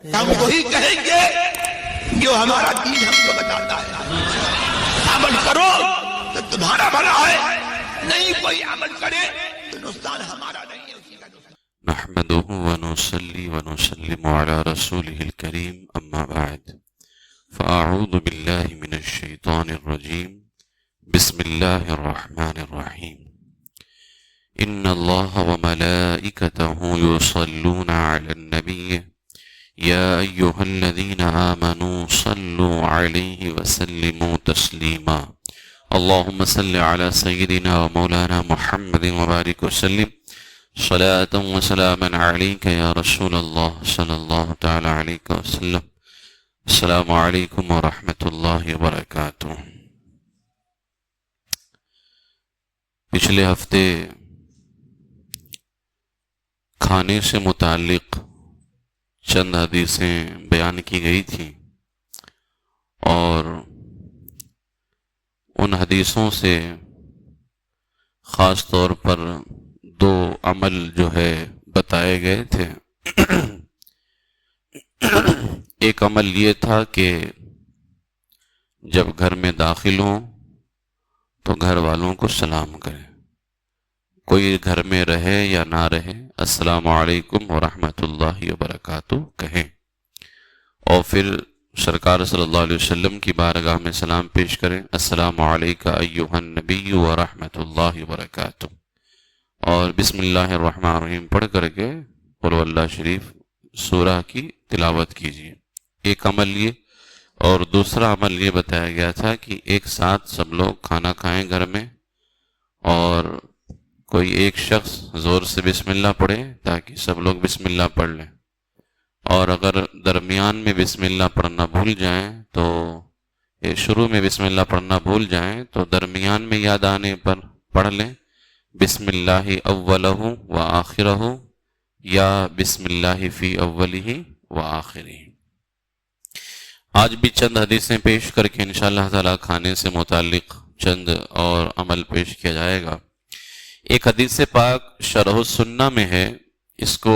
ہم وہی کہیں گے جو ہمارا دین ہم کو بتاتا ہے. عمل کرو تو تمہارا بھلا ہے، نہیں کوئی عمل کرے تو نقصان ہمارا نہیں ہے، اسی کا نقصان. نحمده ونصلي ونسلم على رسوله الكريم أما بعد فأعوذ بالله من الشيطان الرجيم بسم الله الرحمن الرحيم إن الله وملائكته يصلون على النبي يا أيها الذين آمنوا صلوا عليه وسلموا تسليما اللهم صل على سيدنا ومولانا محمد وبارك وسلم صلاة وسلاما عليك يا رسول الله صلى الله تعالى عليك وسلم. السلام علیکم ورحمۃ اللہ وبرکاتہ. پچھلے ہفتے کھانے سے متعلق چند حدیثیں بیان کی گئی تھیں اور ان حدیثوں سے خاص طور پر دو عمل جو ہے بتائے گئے تھے. ایک عمل یہ تھا کہ جب گھر میں داخل ہوں تو گھر والوں کو سلام کریں، کوئی گھر میں رہے یا نہ رہے السلام علیکم ورحمۃ اللہ وبرکاتہ کہیں، اور پھر سرکار صلی اللہ علیہ وسلم کی بارگاہ میں سلام پیش کریں السلام علیکم ایھا النبی ورحمۃ اللہ وبرکاتہ، اور بسم اللہ الرحمن الرحیم پڑھ کر کے قل اللہ شریف سورہ کی تلاوت کیجیے. ایک عمل یہ، اور دوسرا عمل یہ بتایا گیا تھا کہ ایک ساتھ سب لوگ کھانا کھائیں گھر میں، اور کوئی ایک شخص زور سے بسم اللہ پڑھے تاکہ سب لوگ بسم اللہ پڑھ لیں، اور اگر درمیان میں بسم اللہ پڑھنا بھول جائیں تو شروع میں بسم اللہ پڑھنا بھول جائیں تو درمیان میں یاد آنے پر پڑھ لیں بسم اللہ اولہ و آخرہ یا بسم اللہ فی اولہ و آخرہ. آج بھی چند حدیثیں پیش کر کے انشاءاللہ تعالی کھانے سے متعلق چند اور عمل پیش کیا جائے گا. ایک حدیث پاک شرح السنہ میں ہے، اس کو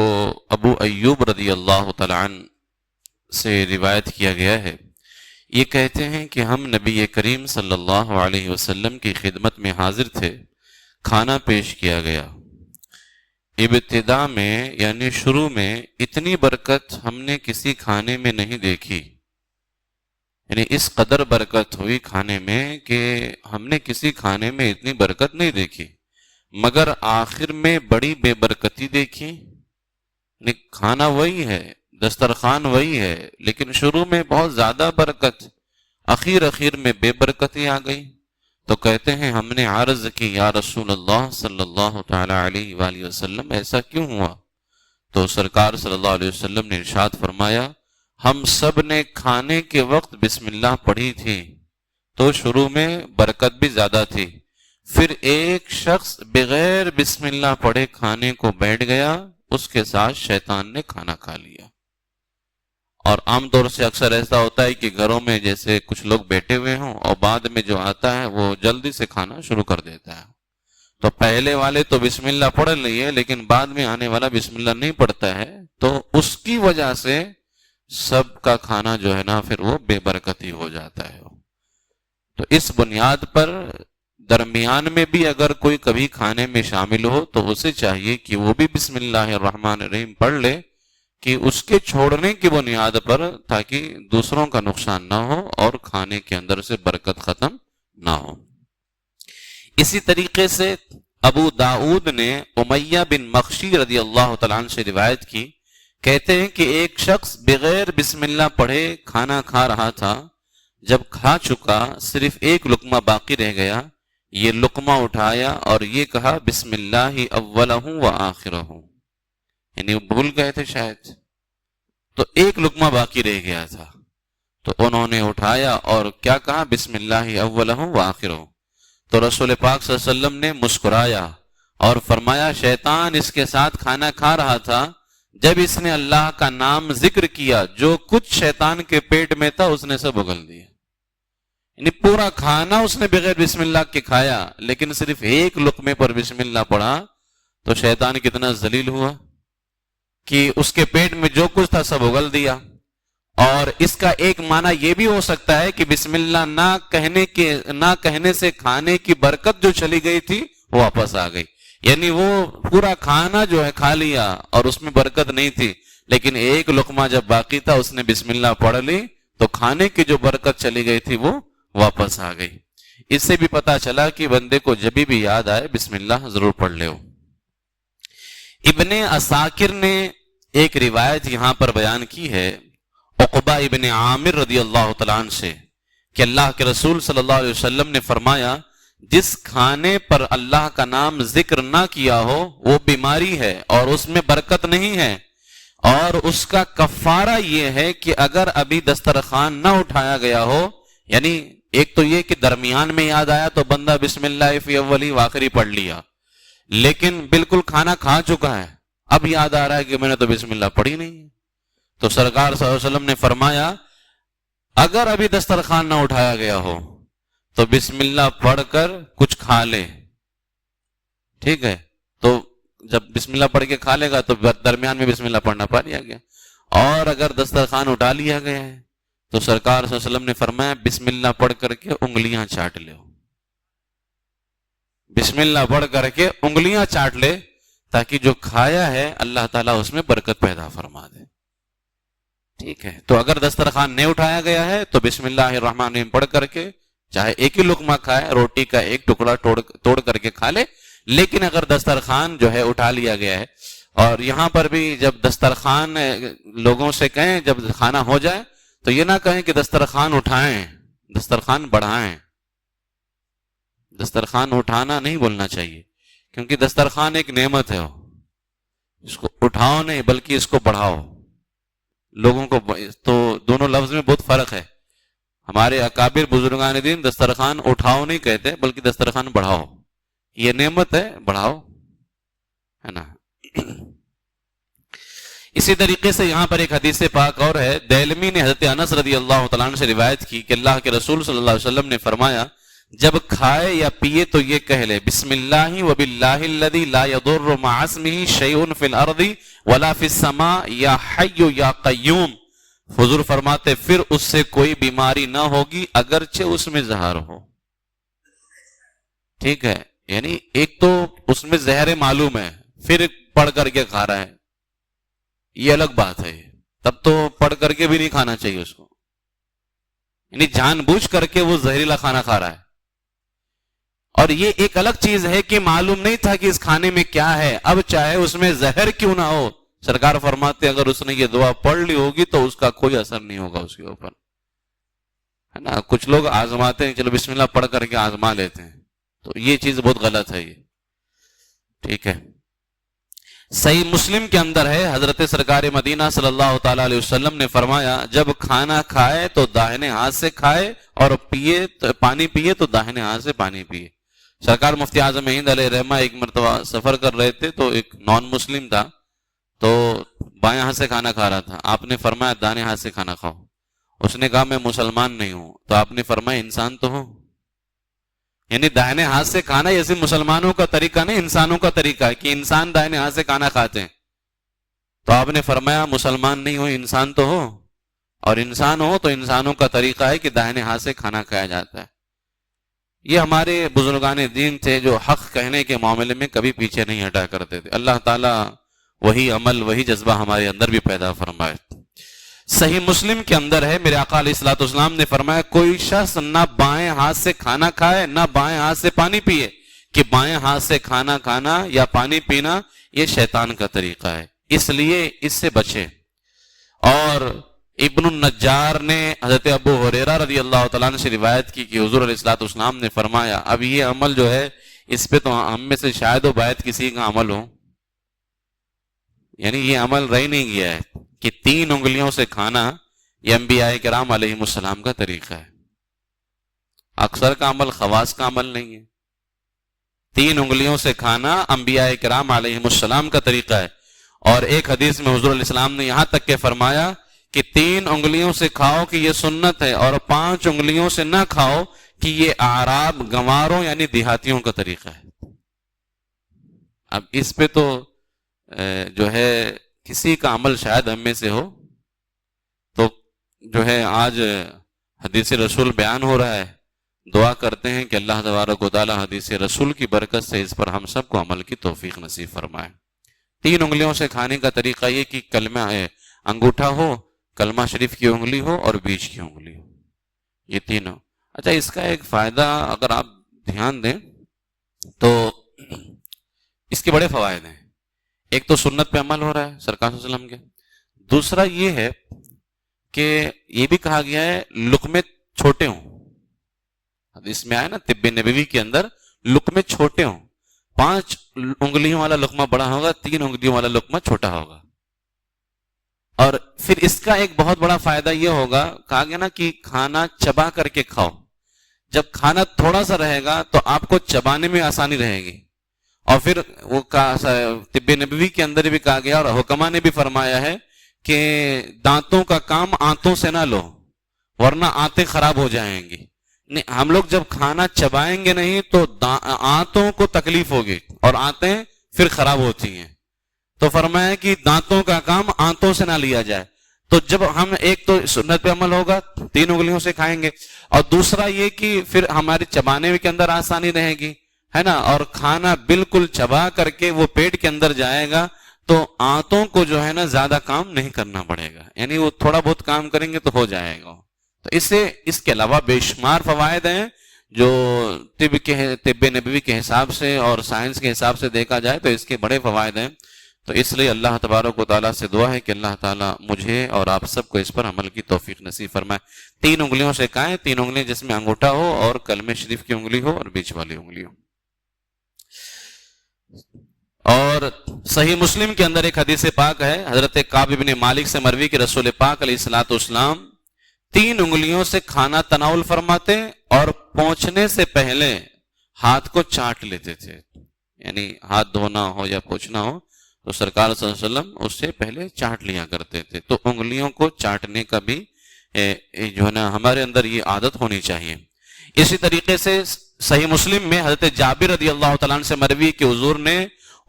ابو ایوب رضی اللہ تعالی عنہ سے روایت کیا گیا ہے. یہ کہتے ہیں کہ ہم نبی کریم صلی اللہ علیہ وسلم کی خدمت میں حاضر تھے، کھانا پیش کیا گیا. ابتدا میں یعنی شروع میں اتنی برکت ہم نے کسی کھانے میں نہیں دیکھی، یعنی اس قدر برکت ہوئی کھانے میں کہ ہم نے کسی کھانے میں اتنی برکت نہیں دیکھی، مگر آخر میں بڑی بے برکتی دیکھی. یعنی کھانا وہی ہے، دسترخوان وہی ہے، لیکن شروع میں بہت زیادہ برکت، اخیر میں بے برکتی آ گئی. تو کہتے ہیں ہم نے عرض کی یا رسول اللہ صلی اللہ تعالی علیہ وآلہ وسلم ایسا کیوں ہوا؟ تو سرکار صلی اللہ علیہ وسلم نے ارشاد فرمایا ہم سب نے کھانے کے وقت بسم اللہ پڑھی تھی تو شروع میں برکت بھی زیادہ تھی، پھر ایک شخص بغیر بسم اللہ پڑھے کھانے کو بیٹھ گیا، اس کے ساتھ شیطان نے کھانا کھا لیا. اور عام طور سے اکثر ایسا ہوتا ہے کہ گھروں میں جیسے کچھ لوگ بیٹھے ہوئے ہوں اور بعد میں جو آتا ہے وہ جلدی سے کھانا شروع کر دیتا ہے، تو پہلے والے تو بسم اللہ پڑھ لیے لیکن بعد میں آنے والا بسم اللہ نہیں پڑھتا ہے، تو اس کی وجہ سے سب کا کھانا جو ہے نا پھر وہ بے برکتی ہو جاتا ہے. تو اس بنیاد پر درمیان میں بھی اگر کوئی کبھی کھانے میں شامل ہو تو اسے چاہیے کہ وہ بھی بسم اللہ الرحمن الرحیم پڑھ لے، کہ اس کے چھوڑنے کی بنیاد پر تاکہ دوسروں کا نقصان نہ ہو اور کھانے کے اندر سے برکت ختم نہ ہو. اسی طریقے سے ابو داؤد نے امیہ بن مخشی رضی اللہ تعالیٰ عنہ سے روایت کی، کہتے ہیں کہ ایک شخص بغیر بسم اللہ پڑھے کھانا کھا رہا تھا، جب کھا چکا صرف ایک لقمہ باقی رہ گیا، یہ لقمہ اٹھایا اور یہ کہا بسم اللہ اولہ و آخرہ، یعنی وہ بھول گئے تھے شاید، تو ایک لقمہ باقی رہ گیا تھا، تو انہوں نے اٹھایا اور کیا کہا بسم اللہ اولہ و آخرہ. تو رسول پاک صلی اللہ علیہ وسلم نے مسکرایا اور فرمایا شیطان اس کے ساتھ کھانا کھا رہا تھا، جب اس نے اللہ کا نام ذکر کیا جو کچھ شیطان کے پیٹ میں تھا اس نے سب اگل دیا. یعنی پورا کھانا اس نے بغیر بسم اللہ کے کھایا، لیکن صرف ایک لقمے پر بسم اللہ پڑھا تو شیطان کتنا ذلیل ہوا کہ اس کے پیٹ میں جو کچھ تھا سب اگل دیا. اور اس کا ایک معنی یہ بھی ہو سکتا ہے کہ بسم اللہ نہ کہنے سے کھانے کی برکت جو چلی گئی تھی وہ واپس آ گئی. یعنی وہ پورا کھانا جو ہے کھا لیا اور اس میں برکت نہیں تھی، لیکن ایک لقمہ جب باقی تھا اس نے بسم اللہ پڑھ لی تو کھانے کی جو برکت چلی گئی تھی وہ واپس آ گئی. اس سے بھی پتا چلا کہ بندے کو جب بھی یاد آئے بسم اللہ ضرور پڑھ لے. ابن عساکر نے ایک روایت یہاں پر بیان کی ہے عقبہ ابن عامر رضی اللہ تعالیٰ عنہ سے کہ اللہ کے رسول صلی اللہ علیہ وسلم نے فرمایا جس کھانے پر اللہ کا نام ذکر نہ کیا ہو وہ بیماری ہے اور اس میں برکت نہیں ہے، اور اس کا کفارہ یہ ہے کہ اگر ابھی دسترخوان نہ اٹھایا گیا ہو، یعنی ایک تو یہ کہ درمیان میں یاد آیا تو بندہ بسم اللہ فی اولی و آخری پڑھ لیا، لیکن بالکل کھانا کھا چکا ہے اب یاد آ رہا ہے کہ میں نے تو بسم اللہ پڑھی نہیں ہے، تو سرکار صلی اللہ علیہ وسلم نے فرمایا اگر ابھی دسترخوان نہ اٹھایا گیا ہو تو بسم اللہ پڑھ کر کچھ کھا لے. ٹھیک ہے، تو جب بسم اللہ پڑھ کے کھا لے گا تو درمیان میں بسم اللہ پڑھنا پڑ لیا گیا. اور اگر دسترخوان اٹھا لیا گیا ہے تو سرکار صلی اللہ علیہ وسلم نے فرمایا بسم اللہ پڑھ کر کے انگلیاں چاٹ لے. بسم اللہ پڑھ کر کے انگلیاں چاٹ لے تاکہ جو کھایا ہے اللہ تعالیٰ اس میں برکت پیدا فرما دے. ٹھیک ہے، تو اگر دسترخوان نہیں اٹھایا گیا ہے تو بسم اللہ الرحمن الرحیم پڑھ کر کے چاہے ایک ہی لقمہ کھائے، روٹی کا ایک ٹکڑا توڑ کر کے کھا لے. لیکن اگر دسترخوان جو ہے اٹھا لیا گیا ہے، اور یہاں پر بھی جب دسترخوان لوگوں سے کہیں جب کھانا ہو جائے تو یہ نہ کہیں کہ دسترخوان اٹھائیں، دسترخوان بڑھائیں. دسترخوان اٹھانا نہیں بولنا چاہیے، کیونکہ دسترخوان ایک نعمت ہے، اس کو اٹھاؤ نہیں بلکہ اس کو بڑھاؤ. لوگوں کو تو دونوں لفظ میں بہت فرق ہے. ہمارے اکابر بزرگان دین دسترخوان اٹھاؤ نہیں کہتے بلکہ دسترخوان بڑھاؤ. یہ نعمت ہے، بڑھاؤ، ہے نا. اسی طریقے سے یہاں پر ایک حدیث پاک اور ہے. دیلمی نے حضرت انس رضی اللہ تعالیٰ عنہ سے روایت کی کہ اللہ کے رسول صلی اللہ علیہ وسلم نے فرمایا جب کھائے یا پیے تو یہ کہہ لے بسم اللہ وباللہ الذی لا یضر مع اسمہ شیء فی الارض ولا فی السماء یا حی یا قیوم. حضور فرماتے پھر اس سے کوئی بیماری نہ ہوگی اگرچہ اس میں زہر ہو. ٹھیک ہے، یعنی ایک تو اس میں زہر معلوم ہے پھر پڑھ کر کے کھا رہا ہے، یہ الگ بات ہے. تب تو پڑھ کر کے بھی نہیں کھانا چاہیے اس کو، یعنی جان بوجھ کر کے وہ زہریلا کھانا کھا رہا ہے. اور یہ ایک الگ چیز ہے کہ معلوم نہیں تھا کہ اس کھانے میں کیا ہے، اب چاہے اس میں زہر کیوں نہ ہو، سرکار فرماتے اگر اس نے یہ دعا پڑھ لی ہوگی تو اس کا کوئی اثر نہیں ہوگا اس کے اوپر، ہے نا. کچھ لوگ آزماتے ہیں، چلو بسم اللہ پڑھ کر کے آزما لیتے ہیں، تو یہ چیز بہت غلط ہے یہ. ٹھیک ہے، صحیح مسلم کے اندر ہے حضرت سرکار مدینہ صلی اللہ تعالی علیہ وسلم نے فرمایا جب کھانا کھائے تو داہنے ہاتھ سے کھائے اور پانی پیے تو داہنے ہاتھ سے پانی پیے. سرکار مفتی اعظم ہند علیہ رحمہ ایک مرتبہ سفر کر رہے تھے تو ایک نان مسلم تھا تو بائیں ہاتھ سے کھانا کھا رہا تھا. آپ نے فرمایا دانے ہاتھ سے کھانا کھاؤ. اس نے کہا میں مسلمان نہیں ہوں. تو آپ نے فرمایا انسان تو ہو، یعنی داہنے ہاتھ سے کھانا یہ صرف مسلمانوں کا طریقہ نہیں، انسانوں کا طریقہ ہے کہ انسان داہنے ہاتھ سے کھانا کھاتے ہیں. تو آپ نے فرمایا مسلمان نہیں ہو، انسان تو ہو، اور انسان ہو تو انسانوں کا طریقہ ہے کہ داہنے ہاتھ سے کھانا کھایا جاتا ہے. یہ ہمارے بزرگان دین تھے جو حق کہنے کے معاملے میں کبھی پیچھے نہیں ہٹا کرتے تھے. اللہ تعالیٰ وہی عمل وہی جذبہ ہمارے اندر بھی پیدا فرمائے. صحیح مسلم کے اندر ہے میرے آقا علیہ الصلوۃ والسلام نے فرمایا کوئی شخص نہ بائیں ہاتھ سے کھانا کھائے نہ بائیں ہاتھ سے پانی پیے، کہ بائیں ہاتھ سے کھانا کھانا یا پانی پینا یہ شیطان کا طریقہ ہے، اس لیے اس سے بچے. اور ابن النجار نے حضرت ابو ہریرہ رضی اللہ تعالیٰ عنہ سے روایت کی کہ حضور علیہ الصلوۃ والسلام نے فرمایا اب یہ عمل جو ہے اس پہ تو ہم میں سے شاید و باید کسی کا عمل ہو، یعنی یہ عمل رہ نہیں گیا ہے کہ 3 انگلیوں سے کھانا یہ انبیاء کرام علیہم السلام کا طریقہ ہے. اکثر کا عمل خواص کا عمل نہیں ہے. 3 انگلیوں سے کھانا انبیاء کرام علیہم السلام کا طریقہ ہے. اور ایک حدیث میں حضور علیہ السلام نے یہاں تک کہ فرمایا کہ 3 انگلیوں سے کھاؤ کہ یہ سنت ہے، اور 5 انگلیوں سے نہ کھاؤ کہ یہ اعراب گنواروں یعنی دیہاتیوں کا طریقہ ہے. اب اس پہ تو جو ہے کسی کا عمل شاید ہم میں سے ہو تو جو ہے آج حدیث رسول بیان ہو رہا ہے، دعا کرتے ہیں کہ اللہ تبارک و تعالی حدیث رسول کی برکت سے اس پر ہم سب کو عمل کی توفیق نصیب فرمائے۔ 3 انگلیوں سے کھانے کا طریقہ یہ کہ کلمہ انگوٹھا ہو، کلمہ شریف کی انگلی ہو اور بیچ کی انگلی ہو، یہ تینوں۔ اچھا، اس کا ایک فائدہ اگر آپ دھیان دیں تو اس کے بڑے فوائد ہیں۔ ایک تو سنت پہ عمل ہو رہا ہے سرکار صلی اللہ علیہ وسلم کے، دوسرا یہ ہے کہ یہ بھی کہا گیا ہے لقمے چھوٹے ہوں، حدیث میں آیا نا طب نبوی کے اندر لقمے چھوٹے ہوں، 5 انگلیوں والا لقمہ بڑا ہوگا، 3 انگلیوں والا لقمہ چھوٹا ہوگا۔ اور پھر اس کا ایک بہت بڑا فائدہ یہ ہوگا، کہا گیا نا کہ کھانا چبا کر کے کھاؤ، جب کھانا تھوڑا سا رہے گا تو آپ کو چبانے میں آسانی رہے گی۔ اور پھر وہ طب نبوی کے اندر بھی کہا گیا اور حکما نے بھی فرمایا ہے کہ دانتوں کا کام آنتوں سے نہ لو ورنہ آنتیں خراب ہو جائیں گی۔ ہم لوگ جب کھانا چبائیں گے نہیں تو آنتوں کو تکلیف ہوگی اور آنتیں پھر خراب ہوتی ہیں، تو فرمایا کہ دانتوں کا کام آنتوں سے نہ لیا جائے۔ تو جب ہم ایک تو سنت پہ عمل ہوگا، 3 انگلیوں سے کھائیں گے، اور دوسرا یہ کہ پھر ہمارے چبانے کے اندر آسانی رہے گی، ہے نا، اور کھانا بالکل چبا کر کے وہ پیٹ کے اندر جائے گا تو آنتوں کو جو ہے نا زیادہ کام نہیں کرنا پڑے گا، یعنی وہ تھوڑا بہت کام کریں گے تو ہو جائے گا۔ تو اس کے علاوہ بے شمار فوائد ہیں جو طب نبوی کے حساب سے اور سائنس کے حساب سے دیکھا جائے تو اس کے بڑے فوائد ہیں۔ تو اس لیے اللہ تبارک و تعالیٰ سے دعا ہے کہ اللہ تعالیٰ مجھے اور آپ سب کو اس پر عمل کی توفیق نصیب فرمائے۔ 3 انگلیوں سے کھائیں، 3 انگلیاں جس میں انگوٹھا ہو اور کلمہ شریف کی انگلی ہو اور بیچ والی انگلی ہو۔ اور صحیح مسلم کے اندر ایک حدیث پاک ہے، حضرت کعب بن مالک سے مروی کہ رسول پاک علیہ الصلوۃ والسلام 3 انگلیوں سے کھانا تناول فرماتے اور پہنچنے سے پہلے ہاتھ کو چاٹ لیتے تھے، یعنی ہاتھ دھونا ہو یا پوچھنا ہو تو سرکار صلی اللہ علیہ وسلم اس سے پہلے چاٹ لیا کرتے تھے۔ تو انگلیوں کو چاٹنے کا بھی جو ہے نا ہمارے اندر یہ عادت ہونی چاہیے۔ اسی طریقے سے صحیح مسلم میں حضرت جابر رضی اللہ تعالیٰ عنہ سے مروی کہ حضور نے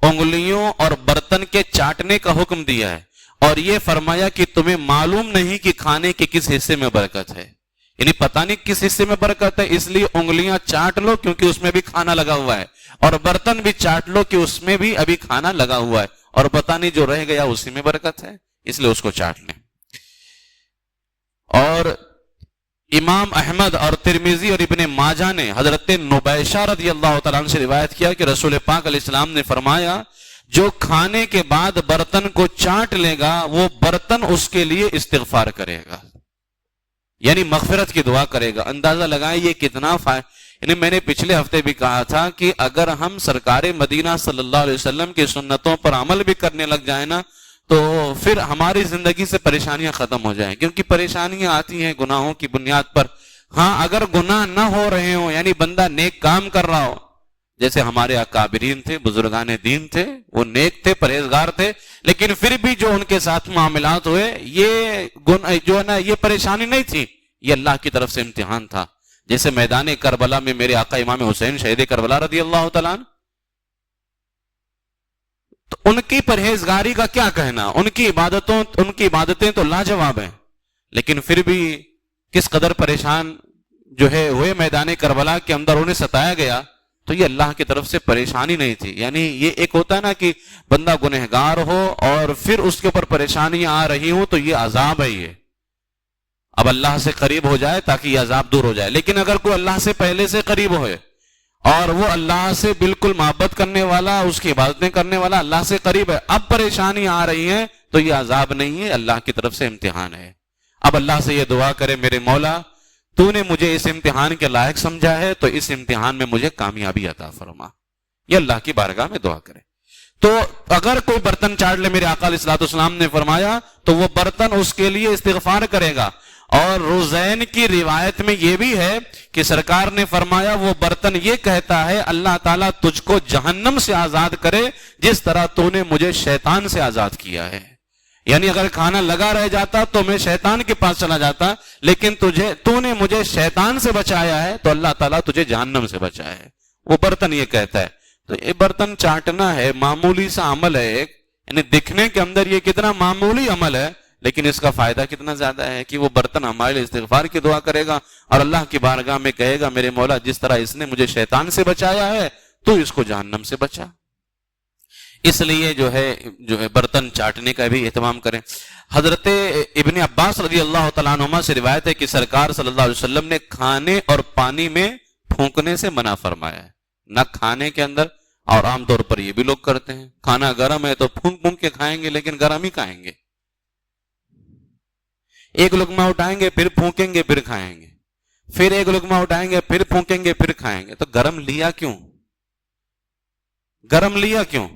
انگلیوں اور برتن کے چاٹنے کا حکم دیا ہے اور یہ فرمایا کہ تمہیں معلوم نہیں کہ کھانے کے کس حصے میں برکت ہے، یعنی پتہ نہیں کس حصے میں برکت ہے، اس لیے انگلیاں چاٹ لو کیونکہ اس میں بھی کھانا لگا ہوا ہے، اور برتن بھی چاٹ لو کہ اس میں بھی ابھی کھانا لگا ہوا ہے اور پتہ نہیں جو رہ گیا اسی میں برکت ہے، اس لیے اس کو چاٹ لیں۔ اور امام احمد اور ترمذی اور ابن ماجہ نے حضرت نبیشہ رضی اللہ تعالیٰ عنہ سے روایت کیا کہ رسول پاک علیہ السلام نے فرمایا جو کھانے کے بعد برتن کو چاٹ لے گا وہ برتن اس کے لیے استغفار کرے گا، یعنی مغفرت کی دعا کرے گا۔ اندازہ لگائیں یہ کتنا یعنی میں نے پچھلے ہفتے بھی کہا تھا کہ اگر ہم سرکار مدینہ صلی اللہ علیہ وسلم کی سنتوں پر عمل بھی کرنے لگ جائیں نا تو پھر ہماری زندگی سے پریشانیاں ختم ہو جائیں، کیونکہ پریشانیاں آتی ہیں گناہوں کی بنیاد پر۔ ہاں اگر گناہ نہ ہو رہے ہوں، یعنی بندہ نیک کام کر رہا ہو، جیسے ہمارے اکابرین تھے، بزرگان دین تھے، وہ نیک تھے، پرہیزگار تھے، لیکن پھر بھی جو ان کے ساتھ معاملات ہوئے یہ جو ہے نا یہ پریشانی نہیں تھی، یہ اللہ کی طرف سے امتحان تھا۔ جیسے میدان کربلا میں میرے آقا امام حسین شہید کربلا رضی اللہ تعالیٰ عنہ، تو ان کی پرہیزگاری کا کیا کہنا، ان کی عبادتیں تو لاجواب ہیں، لیکن پھر بھی کس قدر پریشان جو ہے ہوئے میدان کربلا کے اندر، انہیں ستایا گیا، تو یہ اللہ کی طرف سے پریشانی نہیں تھی۔ یعنی یہ ایک ہوتا ہے نا کہ بندہ گنہگار ہو اور پھر اس کے اوپر پریشانیاں آ رہی ہوں تو یہ عذاب ہے، یہ اب اللہ سے قریب ہو جائے تاکہ یہ عذاب دور ہو جائے۔ لیکن اگر کوئی اللہ سے پہلے سے قریب ہوئے اور وہ اللہ سے بالکل محبت کرنے والا، اس کی عبادتیں کرنے والا اللہ سے قریب ہے، اب پریشانی آ رہی ہے تو یہ عذاب نہیں ہے، اللہ کی طرف سے امتحان ہے۔ اب اللہ سے یہ دعا کرے میرے مولا تو نے مجھے اس امتحان کے لائق سمجھا ہے تو اس امتحان میں مجھے کامیابی عطا فرما، یہ اللہ کی بارگاہ میں دعا کرے۔ تو اگر کوئی برتن چاٹ لے، میرے آقا علیہ الصلوۃ والسلام نے فرمایا تو وہ برتن اس کے لیے استغفار کرے گا۔ اور روزین کی روایت میں یہ بھی ہے کہ سرکار نے فرمایا وہ برتن یہ کہتا ہے اللہ تعالیٰ تجھ کو جہنم سے آزاد کرے جس طرح تو نے مجھے شیطان سے آزاد کیا ہے۔ یعنی اگر کھانا لگا رہ جاتا تو میں شیطان کے پاس چلا جاتا، لیکن تو نے مجھے شیطان سے بچایا ہے تو اللہ تعالیٰ تجھے جہنم سے بچایا ہے، وہ برتن یہ کہتا ہے۔ تو یہ برتن چاٹنا ہے، معمولی سا عمل ہے ایک، یعنی دکھنے کے اندر یہ کتنا معمولی عمل ہے، لیکن اس کا فائدہ کتنا زیادہ ہے کہ وہ برتن ہمارے لیے استغفار کی دعا کرے گا اور اللہ کی بارگاہ میں کہے گا میرے مولا جس طرح اس نے مجھے شیطان سے بچایا ہے تو اس کو جہنم سے بچا. اس لیے جو ہے برتن چاٹنے کا بھی اہتمام کریں. حضرت ابن عباس رضی اللہ تعالیٰ عنہما سے روایت ہے کہ سرکار صلی اللہ علیہ وسلم نے کھانے اور پانی میں پھونکنے سے منع فرمایا ہے. نہ کھانے کے اندر، اور عام طور پر یہ بھی لوگ کرتے ہیں، کھانا گرم ہے تو پھونک پھونک کے کھائیں گے لیکن گرم ہی کھائیں گے. ایک لقمہ اٹھائیں گے پھر پھونکیں گے پھر کھائیں گے، پھر ایک لقمہ اٹھائیں گے پھر پھونکیں گے پھر کھائیں گے. تو گرم لیا کیوں؟ گرم لیا کیوں؟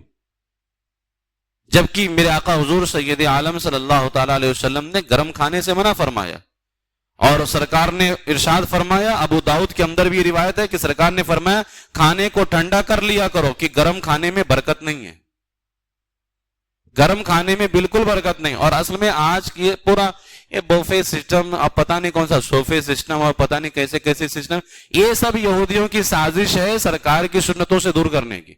جبکہ میرے آقا حضور سید عالم صلی اللہ تعالی علیہ وسلم نے گرم کھانے سے منع فرمایا. اور سرکار نے ارشاد فرمایا، ابو داؤد کے اندر بھی یہ روایت ہے کہ سرکار نے فرمایا کھانے کو ٹھنڈا کر لیا کرو، کہ گرم کھانے میں برکت نہیں ہے. گرم کھانے میں بالکل برکت نہیں. اور اصل میں آج کی پورا یہ بوفے سسٹم، اب پتہ نہیں کون سا صوفے سسٹم اور پتہ نہیں کیسے کیسے سسٹم، یہ سب یہودیوں کی سازش ہے سرکار کی سنتوں سے دور کرنے کی.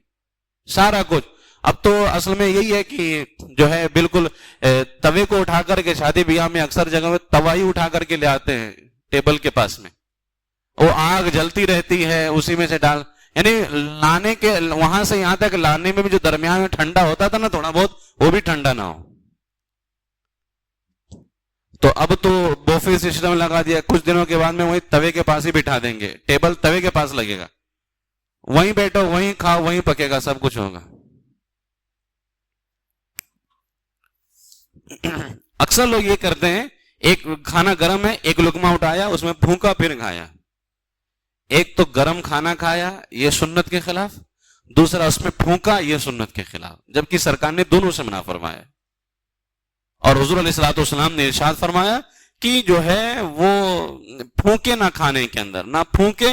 سارا کچھ اب تو اصل میں یہی ہے کہ جو ہے بالکل توے کو اٹھا کر کے شادی بیاہ میں اکثر جگہ میں توائی اٹھا کر کے لے آتے ہیں ٹیبل کے پاس میں، وہ آگ جلتی رہتی ہے اسی میں سے ڈال، یعنی لانے کے وہاں سے یہاں تک لانے میں بھی جو درمیان میں ٹھنڈا ہوتا تھا نا تھوڑا بہت، وہ بھی ٹھنڈا نہ ہو. تو اب تو بوفے سسٹم لگا دیا. کچھ دنوں کے بعد میں وہی توے کے پاس ہی بٹھا دیں گے، ٹیبل توے کے پاس لگے گا، وہیں بیٹھو وہیں کھاؤ وہیں پکے گا، سب کچھ ہوگا. اکثر لوگ یہ کرتے ہیں، ایک کھانا گرم ہے ایک لقمہ اٹھایا اس میں پھونکا پھر کھایا. ایک تو گرم کھانا کھایا یہ سنت کے خلاف، دوسرا اس میں پھونکا یہ سنت کے خلاف، جبکہ سرکار نے دونوں سے منع فرمایا. اور حضور علیہ الصلوۃ والسلام نے ارشاد فرمایا کہ جو ہے وہ پھونکے نہ کھانے کے اندر، نہ پھونکے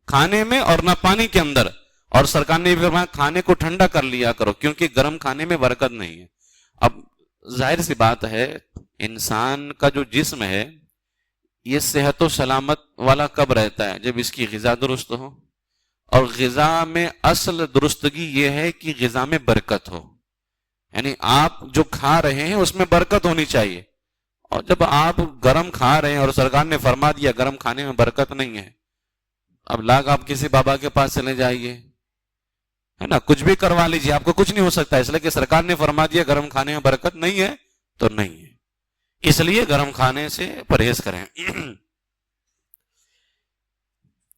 کھانے میں اور نہ پانی کے اندر. اور سرکار نے بھی فرمایا کھانے کو ٹھنڈا کر لیا کرو کیونکہ گرم کھانے میں برکت نہیں ہے. اب ظاہر سی بات ہے انسان کا جو جسم ہے یہ صحت و سلامت والا کب رہتا ہے؟ جب اس کی غذا درست ہو. اور غذا میں اصل درستگی یہ ہے کہ غذا میں برکت ہو، یعنی آپ جو کھا رہے ہیں اس میں برکت ہونی چاہیے. اور جب آپ گرم کھا رہے ہیں اور سرکار نے فرما دیا گرم کھانے میں برکت نہیں ہے، اب لاگ آپ کسی بابا کے پاس چلے جائیے ہے نا، کچھ بھی کروا لیجیے، آپ کو کچھ نہیں ہو سکتا. اس لیے کہ سرکار نے فرما دیا گرم کھانے میں برکت نہیں ہے تو نہیں ہے، اس لیے گرم کھانے سے پرہیز کریں.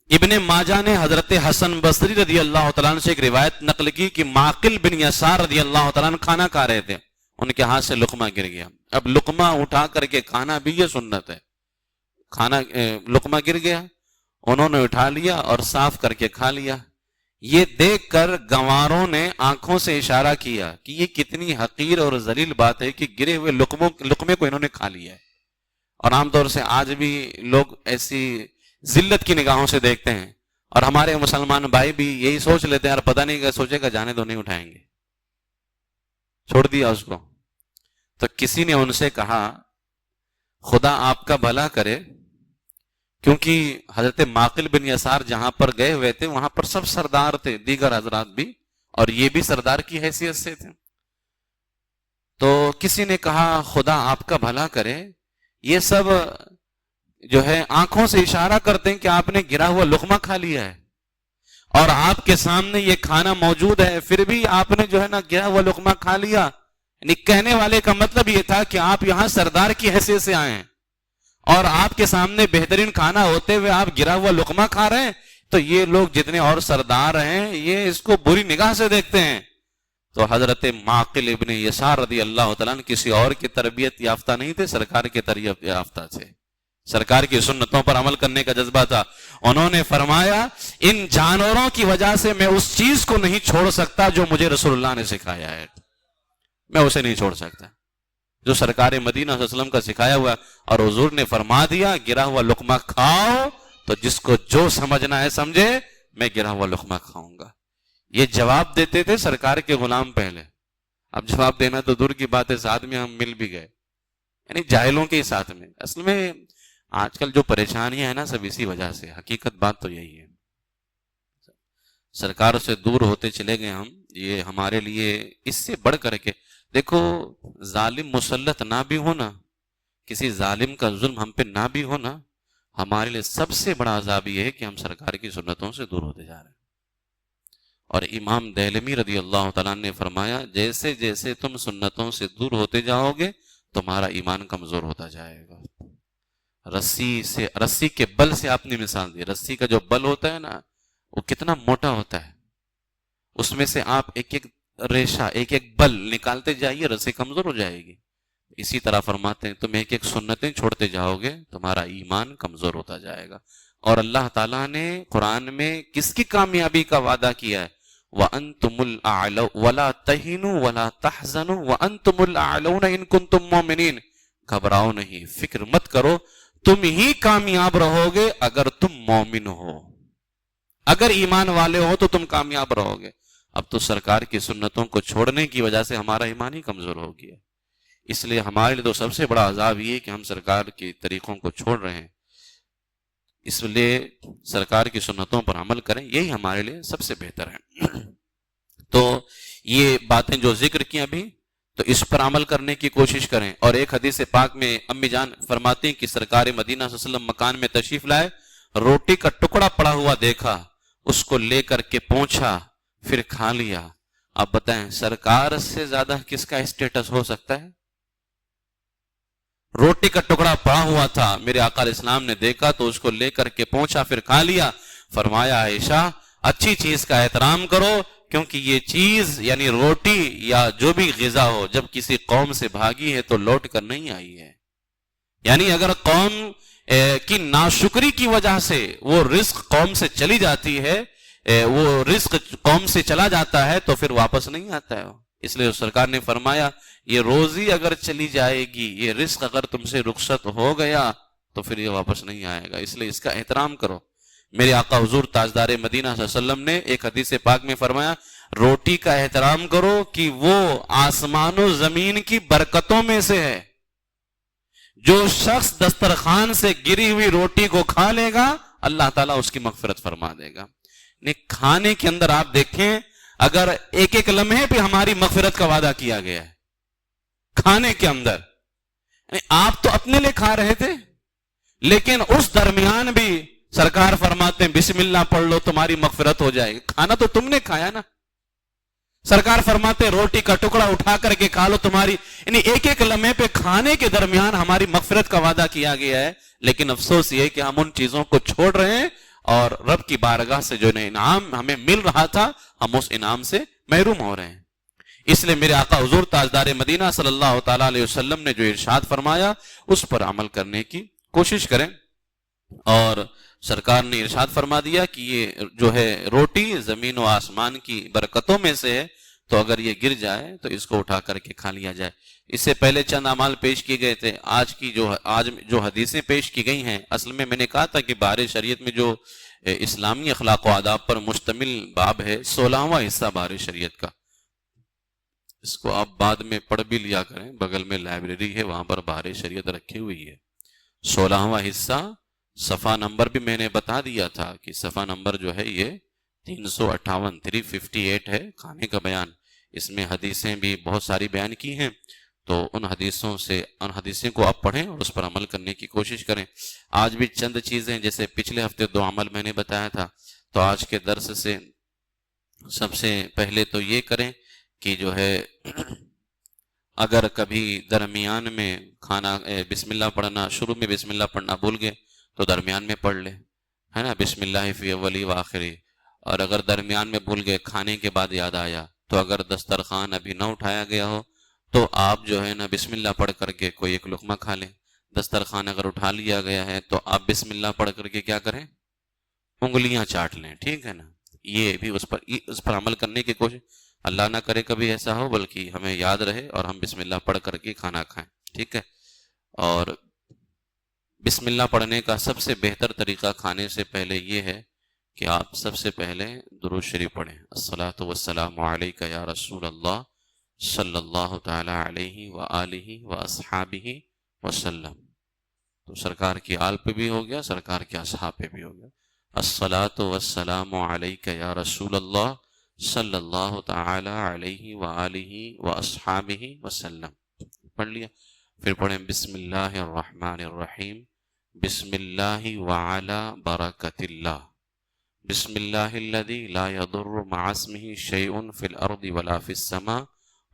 ابن ماجہ نے حضرت حسن بصری رضی اللہ تعالیٰ عنہ سے ایک روایت نقل کی کہ معقل بن یسار رضی اللہ تعالیٰ عنہ کھانا کھا رہے تھے، ان کے ہاتھ سے لقمہ گر گیا. اب لقمہ اٹھا کر کے کھانا بھی یہ سنت ہے. کھانا لقمہ گر گیا، انہوں نے اٹھا لیا اور صاف کر کے کھا لیا. یہ دیکھ کر گنواروں نے آنکھوں سے اشارہ کیا کہ یہ کتنی حقیر اور ذلیل بات ہے کہ گرے ہوئے لقمے کو انہوں نے کھا لیا ہے. اور عام طور سے آج بھی لوگ ایسی ذلت کی نگاہوں سے دیکھتے ہیں، اور ہمارے مسلمان بھائی بھی یہی سوچ لیتے ہیں، اور پتہ نہیں کیا سوچے گا، جانے دو نہیں اٹھائیں گے، چھوڑ دیا اس کو. تو کسی نے ان سے کہا خدا آپ کا بھلا کرے، کیونکہ حضرت معقل بن یسار جہاں پر گئے ہوئے تھے وہاں پر سب سردار تھے، دیگر حضرات بھی، اور یہ بھی سردار کی حیثیت سے تھے. تو کسی نے کہا خدا آپ کا بھلا کرے، یہ سب جو ہے آنکھوں سے اشارہ کرتے ہیں کہ آپ نے گرا ہوا لقمہ کھا لیا ہے، اور آپ کے سامنے یہ کھانا موجود ہے، پھر بھی آپ نے جو ہے نا گرا ہوا لقمہ کھا لیا. یعنی کہنے والے کا مطلب یہ تھا کہ آپ یہاں سردار کی حیثیت سے آئے ہیں اور آپ کے سامنے بہترین کھانا ہوتے ہوئے آپ گرا ہوا لقمہ کھا رہے ہیں، تو یہ لوگ جتنے اور سردار ہیں یہ اس کو بری نگاہ سے دیکھتے ہیں. تو حضرت معقل ابن یسار رضی اللہ تعالیٰ عنہ کسی اور کی تربیت یافتہ نہیں تھے، سرکار کی تربیت یافتہ تھے، سرکار کی سنتوں پر عمل کرنے کا جذبہ تھا. انہوں نے فرمایا ان جانوروں کی وجہ سے میں اس چیز کو نہیں چھوڑ سکتا جو مجھے رسول اللہ نے سکھایا ہے، میں اسے نہیں چھوڑ سکتا جو سرکار مدینہ صلی اللہ علیہ وسلم کا سکھایا ہوا. اور حضور نے فرما دیا گرا ہوا لقمہ کھاؤ، تو جس کو جو سمجھنا ہے سمجھے، میں گرا ہوا لقمہ کھاؤں گا. یہ جواب دیتے تھے سرکار کے غلام پہلے. اب جواب دینا تو دور کی بات ہے، ساتھ میں ہم مل بھی گئے، یعنی جاہلوں کے ساتھ میں. اصل میں آج کل جو پریشانیاں ہیں نا سب اسی وجہ سے، حقیقت بات تو یہی ہے. سرکار سے دور ہوتے چلے گئے ہم، یہ ہمارے لیے اس سے بڑھ کر کے دیکھو ظالم مسلط نہ بھی ہونا کسی ظالم کا ظلم ہم پہ نہ بھی ہو نا، ہمارے لیے سب سے بڑا عذاب یہ ہے کہ ہم سرکار کی سنتوں سے دور ہوتے جا رہے ہیں۔ اور امام دہلمی رضی اللہ تعالیٰ نے فرمایا جیسے جیسے تم سنتوں سے دور ہوتے جاؤ گے تمہارا ایمان کمزور ہوتا جائے گا۔ رسی کے بل سے آپ نے مثال دی، رسی کا جو بل ہوتا ہے نا وہ کتنا موٹا ہوتا ہے، اس میں سے آپ ایک ایک ریشہ ایک ایک بل نکالتے جائیے، رسی کمزور ہو جائے گی۔ اسی طرح فرماتے ہیں تم ایک ایک سنتیں چھوڑتے جاؤ گے تمہارا ایمان کمزور ہوتا جائے گا۔ اور اللہ تعالیٰ نے قرآن میں کس کی کامیابی کا وعدہ کیا ہے؟ وَأَنْتُمُ الْأَعْلَوْنَ وَلَا تَهِنُوا وَلَا تَحْزَنُوا وَأَنْتُمُ الْأَعْلَوْنَ إِن كُنتُم مُؤْمِنِينَ۔ گھبراؤ نہیں، فکر مت کرو، تم ہی کامیاب رہو گے اگر تم مومن ہو، اگر ایمان والے ہو تو تم کامیاب رہو گے۔ اب تو سرکار کی سنتوں کو چھوڑنے کی وجہ سے ہمارا ایمان ہی کمزور ہو گیا، اس لیے ہمارے لیے تو سب سے بڑا عذاب یہ ہے کہ ہم سرکار کے طریقوں کو چھوڑ رہے ہیں۔ اس لیے سرکار کی سنتوں پر عمل کریں، یہی ہمارے لیے سب سے بہتر ہے۔ تو یہ باتیں جو ذکر کی ابھی، تو اس پر عمل کرنے کی کوشش کریں۔ اور ایک حدیث پاک میں امی جان فرماتی ہیں کہ سرکار مدینہ صلی اللہ علیہ وسلم مکان میں تشریف لائے، روٹی کا ٹکڑا پڑا ہوا دیکھا، اس کو لے کر کے پہنچا، پھر کھا لیا۔ آپ بتائیں سرکار سے زیادہ کس کا اسٹیٹس ہو سکتا ہے؟ روٹی کا ٹکڑا پڑا ہوا تھا، میرے آقا علیہ السلام نے دیکھا تو اس کو لے کر کے پہنچا، پھر کھا لیا۔ فرمایا عائشہ اچھی چیز کا احترام کرو، کیونکہ یہ چیز یعنی روٹی یا جو بھی غذا ہو جب کسی قوم سے بھاگی ہے تو لوٹ کر نہیں آئی ہے، یعنی اگر قوم کی ناشکری کی وجہ سے وہ رزق قوم سے چلی جاتی ہے، وہ رزق قوم سے چلا جاتا ہے تو پھر واپس نہیں آتا ہے۔ اس لیے سرکار نے فرمایا یہ روزی اگر چلی جائے گی، یہ رزق اگر تم سے رخصت ہو گیا تو پھر یہ واپس نہیں آئے گا، اس لیے اس کا احترام کرو۔ میرے آقا حضور تاجدار مدینہ صلی اللہ علیہ وسلم نے ایک حدیث پاک میں فرمایا روٹی کا احترام کرو کہ وہ آسمان و زمین کی برکتوں میں سے ہے۔ جو شخص دسترخوان سے گری ہوئی روٹی کو کھا لے گا اللہ تعالیٰ اس کی مغفرت فرما دے گا۔ کھانے کے اندر آپ دیکھیں اگر ایک ایک لمحے پہ ہماری مغفرت کا وعدہ کیا گیا ہے، کھانے کے اندر آپ تو اپنے لیے کھا رہے تھے لیکن اس درمیان بھی سرکار فرماتے ہیں بسم اللہ پڑھ لو تمہاری مغفرت ہو جائے گی، کھانا تو تم نے کھایا نا۔ سرکار فرماتے ہیں روٹی کا ٹکڑا اٹھا کر کے کھا لو تمہاری، یعنی ایک ایک لمحے پہ کھانے کے درمیان ہماری مغفرت کا وعدہ کیا گیا ہے، لیکن افسوس یہ ہے کہ ہم ان چیزوں کو چھوڑ رہے ہیں اور رب کی بارگاہ سے جو انعام ہمیں مل رہا تھا ہم اس انعام سے محروم ہو رہے ہیں۔ اس لیے میرے آقا حضور تاجدار مدینہ صلی اللہ تعالی علیہ وسلم نے جو ارشاد فرمایا اس پر عمل کرنے کی کوشش کریں۔ اور سرکار نے ارشاد فرما دیا کہ یہ جو ہے روٹی زمین و آسمان کی برکتوں میں سے ہے، تو اگر یہ گر جائے تو اس کو اٹھا کر کے کھا لیا جائے۔ اس سے پہلے چند اعمال پیش کیے گئے تھے، آج جو حدیثیں پیش کی گئی ہیں، اصل میں نے کہا تھا کہ بارِ شریعت میں جو اسلامی اخلاق و آداب پر مشتمل باب ہے 16واں حصہ بارِ شریعت کا، اس کو آپ بعد میں پڑھ بھی لیا کریں، بغل میں لائبریری ہے وہاں پر بارِ شریعت رکھی ہوئی ہے۔ 16واں حصہ صفحہ نمبر بھی میں نے بتا دیا تھا کہ صفحہ نمبر جو ہے یہ 358 ہے، کھانے کا بیان۔ اس میں حدیثیں بھی بہت ساری بیان کی ہیں، تو ان حدیثوں کو آپ پڑھیں اور اس پر عمل کرنے کی کوشش کریں۔ آج بھی چند چیزیں جیسے پچھلے ہفتے 2 عمل میں نے بتایا تھا، تو آج کے درس سے سب سے پہلے تو یہ کریں کہ جو ہے اگر کبھی درمیان میں کھانا بسم اللہ پڑھنا، شروع میں بسم اللہ پڑھنا بھول گئے تو درمیان میں پڑھ لیں، ہے نا، بسم اللہ فی اولی و آخری۔ اور اگر درمیان میں بھول گئے کھانے کے بعد یاد آیا تو اگر دسترخوان ابھی نہ اٹھایا گیا ہو تو آپ جو ہے نا بسم اللہ پڑھ کر کے کوئی ایک لقمہ کھا لیں۔ دسترخوان اگر اٹھا لیا گیا ہے تو آپ بسم اللہ پڑھ کر کے کیا کریں، انگلیاں چاٹ لیں، ٹھیک ہے نا۔ یہ بھی اس پر عمل کرنے کی کوشش، اللہ نہ کرے کبھی ایسا ہو، بلکہ ہمیں یاد رہے اور ہم بسم اللہ پڑھ کر کے کھانا کھائیں، ٹھیک ہے۔ اور بسم اللہ پڑھنے کا سب سے بہتر طریقہ کھانے سے پہلے یہ ہے کہ آپ سب سے پہلے درود شریف پڑھیں، الصلاۃ والسلام علیک یا رسول اللہ صلی اللہ تعالی علیہ وآلہ واصحابہ وسلم۔ تو سرکار کی آل پہ بھی ہو گیا، سرکار کے اصحاب پہ بھی ہو گیا، الصلاۃ والسلام علیک یا رسول اللہ صلی اللہ تعالی علیہ وآلہ واصحابہ وسلم، پڑھ لیا۔ پھر پڑھیں بسم اللہ الرحمن الرحیم، بسم اللہ وعلی برکت اللہ، بسم اللہ الذی لا یضر مع اسمہ شیء فی الارض ولا فی السماء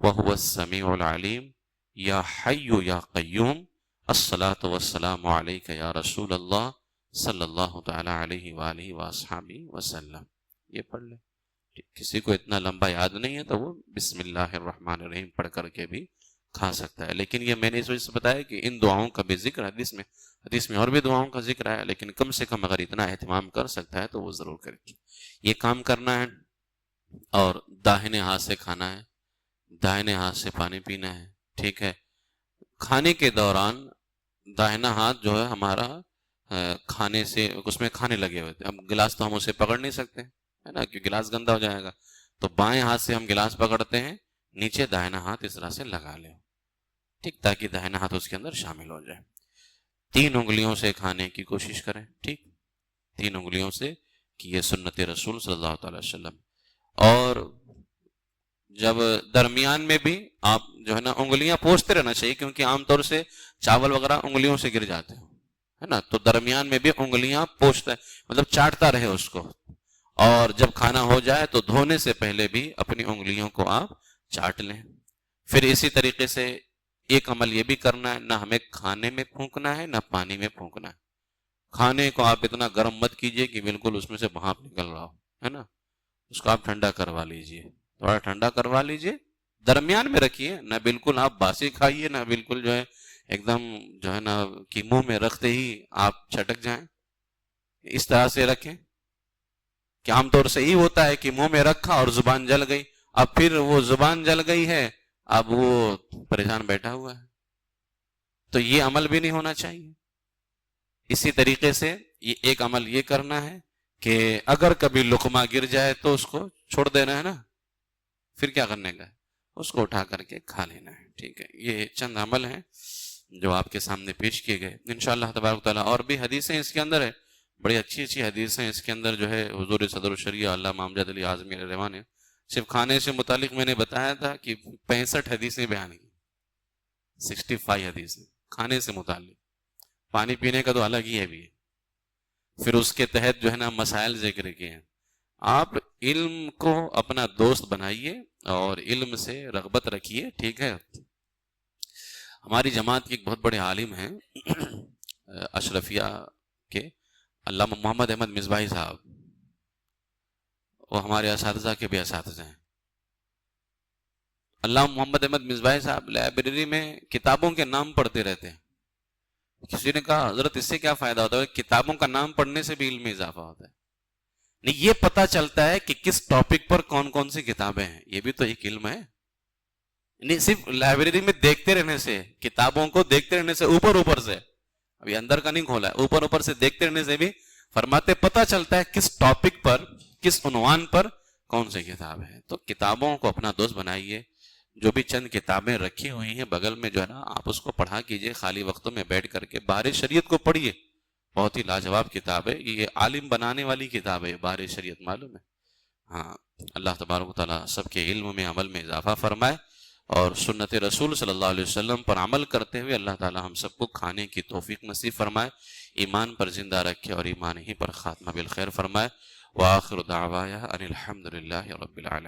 وهو السمیع العلیم، یا حی یا قیوم الصلاۃ والسلام علیک یا رسول اللہ صلی اللہ تعالی علیہ وآلہ وآصحابہ وسلم۔ یہ پڑھ لیں۔ کسی کو اتنا لمبا یاد نہیں ہے تو وہ بسم اللہ الرحمن الرحیم پڑھ کر کے بھی کھا سکتا ہے، لیکن یہ میں نے اس وجہ سے بتایا کہ ان دعاؤں کا بھی ذکر حدیث میں اور بھی دعاؤں کا ذکر ہے، لیکن کم سے کم اگر اتنا اہتمام کر سکتا ہے تو وہ ضرور کرے۔ یہ کام کرنا ہے، اور داہنے ہاتھ سے کھانا ہے، داہنے ہاتھ سے پانی پینا ہے، ٹھیک ہے۔ کھانے کے دوران داہنا ہاتھ جو ہے ہمارا کھانے سے اس میں کھانے لگے ہوئے تھے، اب گلاس تو ہم اسے پکڑ نہیں سکتے ہے نا، کہ گلاس گندا ہو جائے گا، تو بائیں ہاتھ سے ہم گلاس پکڑتے ہیں، نیچے داہنا ہاتھ اس طرح سے لگا لیں، ٹھیک، تاکہ داہنا ہاتھ اس کے اندر شامل ہو جائے۔ 3 انگلیوں سے کھانے کی کوشش کریں، ٹھیک، 3 انگلیوں سے، کہ یہ سنت رسول صلی اللہ تعالی وسلم۔ اور جب درمیان میں بھی آپ جو ہے نا انگلیاں پوچھتے رہنا چاہیے، کیونکہ عام طور سے چاول وغیرہ انگلیوں سے گر جاتے ہیں، ہے نا، تو درمیان میں بھی انگلیاں پوچھتا ہے، مطلب چاٹتا رہے اس کو، اور جب کھانا ہو جائے تو دھونے سے پہلے بھی اپنی انگلیوں کو آپ چاٹ لیں۔ پھر اسی طریقے سے ایک عمل یہ بھی کرنا ہے، نہ ہمیں کھانے میں پھونکنا ہے نہ پانی میں پھونکنا ہے۔ کھانے کو آپ اتنا گرم مت کیجئے کہ بالکل اس میں سے بھاپ نکل رہا ہو، ہے نا، اس کو آپ ٹھنڈا کروا لیجئے، تھوڑا ٹھنڈا کروا لیجئے، درمیان میں رکھیے، نہ بالکل آپ باسی کھائیے، نہ بالکل جو ہے ایک دم جو ہے نا کہ منہ میں رکھتے ہی آپ چھٹک جائیں۔ اس طرح سے رکھیں کہ عام طور سے ہی ہوتا ہے کہ منہ میں رکھا اور زبان جل گئی، اب پھر وہ زبان جل گئی ہے، اب وہ پریشان بیٹھا ہوا ہے، تو یہ عمل بھی نہیں ہونا چاہیے۔ اسی طریقے سے یہ ایک عمل یہ کرنا ہے کہ اگر کبھی لقمہ گر جائے تو اس کو چھوڑ دینا ہے نا، پھر کیا کرنے کا ہے، اس کو اٹھا کر کے کھا لینا ہے، ٹھیک ہے۔ یہ چند عمل ہیں جو آپ کے سامنے پیش کیے گئے، انشاءاللہ تبارک تعالیٰ اور بھی حدیثیں اس کے اندر ہے، بڑی اچھی اچھی حدیثیں اس کے اندر جو ہے حضور صدر الشریعہ علامہ امجد علی اعظمی علیہ الرحمہ نے صرف کھانے سے متعلق میں نے بتایا تھا کہ 65 حدیثیں بیان کی، 65 حدیثیں کھانے سے متعلق، پانی پینے کا تو الگ ہی ہے بھی، پھر اس کے تحت جو ہے نا مسائل ذکر کیے ہیں۔ آپ علم کو اپنا دوست بنائیے اور علم سے رغبت رکھیے، ٹھیک ہے۔ ہماری جماعت کے ایک بہت بڑے عالم ہیں اشرفیہ کے، علامہ محمد احمد مصباحی صاحب، وہ ہمارے اساتذہ کے بھی اساتذہ ہیں۔ علامہ محمد احمد مصباحی صاحب لائبریری میں کتابوں کے نام پڑھتے رہتے ہیں۔ کسی نے کہا حضرت اس سے کیا فائدہ ہوتا ہے؟ کتابوں کا نام پڑھنے سے بھی علم میں اضافہ ہوتا ہے، نہیں یہ پتہ چلتا ہے کہ کس ٹاپک پر کون کون سی کتابیں ہیں، یہ بھی تو ایک علم ہے، نہیں صرف لائبریری میں دیکھتے رہنے سے، کتابوں کو دیکھتے رہنے سے، اوپر سے، ابھی اندر کا نہیں کھولا ہے، اوپر سے دیکھتے رہنے سے بھی فرماتے پتہ چلتا ہے کس ٹاپک پر، کس عنوان پر کون سی کتاب ہے۔ تو کتابوں کو اپنا دوست بنائیے، جو بھی چند کتابیں رکھی ہوئی ہیں بغل میں جو ہے نا آپ اس کو پڑھا کیجئے، خالی وقتوں میں بیٹھ کر کے بحر شریعت کو پڑھیے، بہت ہی لاجواب کتاب ہے، یہ عالم بنانے والی کتاب ہے بحر شریعت، معلوم ہے۔ ہاں، اللہ تبارک و تعالیٰ سب کے علم میں عمل میں اضافہ فرمائے، اور سنت رسول صلی اللہ علیہ وسلم پر عمل کرتے ہوئے اللہ تعالیٰ ہم سب کو کھانے کی توفیق نصیب فرمائے، ایمان پر زندہ رکھے اور ایمان ہی پر خاتمہ بالخیر فرمائے۔ وآخر دعوایا ان الحمد للہ رب العالمین۔